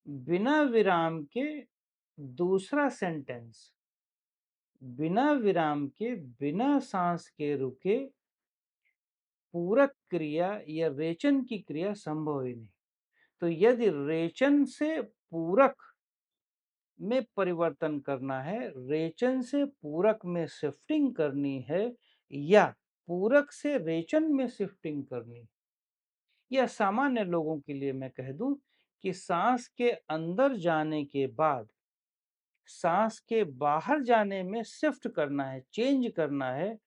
बिना विराम के दूसरा सेंटेंस, बिना विराम के, बिना सांस के रुके पूरक क्रिया या रेचन की क्रिया संभव ही नहीं। तो यदि रेचन से पूरक में परिवर्तन करना है, रेचन से पूरक में शिफ्टिंग करनी है, या पूरक से रेचन में शिफ्टिंग करनी, या सामान्य लोगों के लिए मैं कह दूं कि सांस के अंदर जाने के बाद सांस के बाहर जाने में शिफ्ट करना है, चेंज करना है,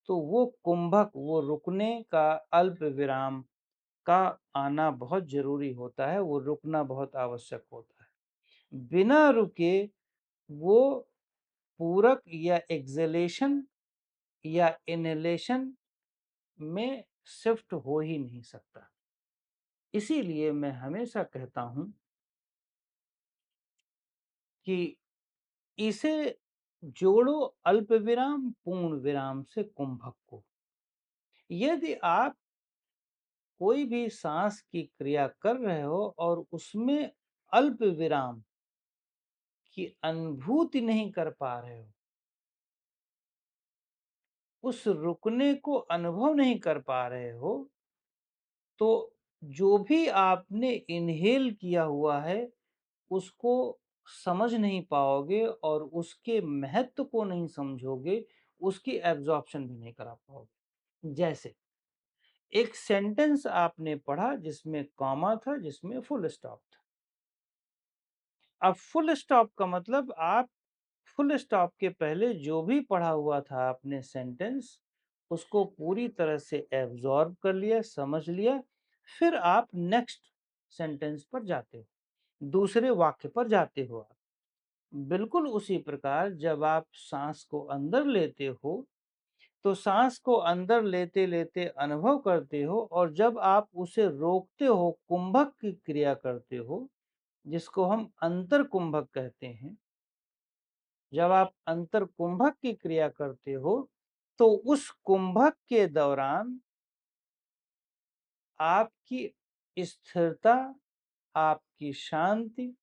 तो वो कुंभक, वो रुकने का अल्प विराम का आना बहुत जरूरी होता है, वो रुकना बहुत आवश्यक होता है। बिना रुके वो पूरक या एक्सलेशन या इनहेलेशन में शिफ्ट हो ही नहीं सकता। इसीलिए मैं हमेशा कहता हूं कि इसे जोड़ो अल्प विराम पूर्ण विराम से कुंभक को। यदि आप कोई भी सांस की क्रिया कर रहे हो और उसमें अल्प विराम की अनुभूति नहीं कर पा रहे हो, उस रुकने को अनुभव नहीं कर पा रहे हो, तो जो भी आपने इनहेल किया हुआ है उसको समझ नहीं पाओगे और उसके महत्व को नहीं समझोगे, उसकी एब्जॉर्प्शन भी नहीं करा पाओगे। जैसे एक सेंटेंस आपने पढ़ा जिसमें कॉमा था, जिसमें फुल स्टॉप था। अब फुल स्टॉप का मतलब आप फुल स्टॉप के पहले जो भी पढ़ा हुआ था आपने सेंटेंस, उसको पूरी तरह से एब्जॉर्ब कर लिया, समझ लिया, फिर आप नेक्स्ट सेंटेंस पर जाते हो, दूसरे वाक्य पर जाते हो आप। बिल्कुल उसी प्रकार जब आप सांस को अंदर लेते हो, तो सांस को अंदर लेते लेते अनुभव करते हो, और जब आप उसे रोकते हो, कुंभक की क्रिया करते हो, जिसको हम अंतर कुंभक कहते हैं, जब आप अंतर कुंभक की क्रिया करते हो, तो उस कुंभक के दौरान आपकी स्थिरता, आपकी शांति,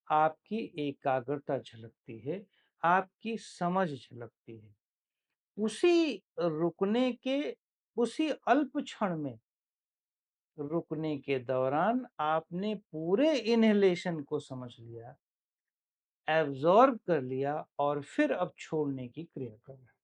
आपकी एकाग्रता झलकती है, आपकी समझ झलकती है। उसी रुकने के, उसी अल्प क्षण में रुकने के दौरान आपने पूरे इनहेलेशन को समझ लिया, एब्जॉर्ब कर लिया, और फिर अब छोड़ने की क्रिया कर रहे हैं।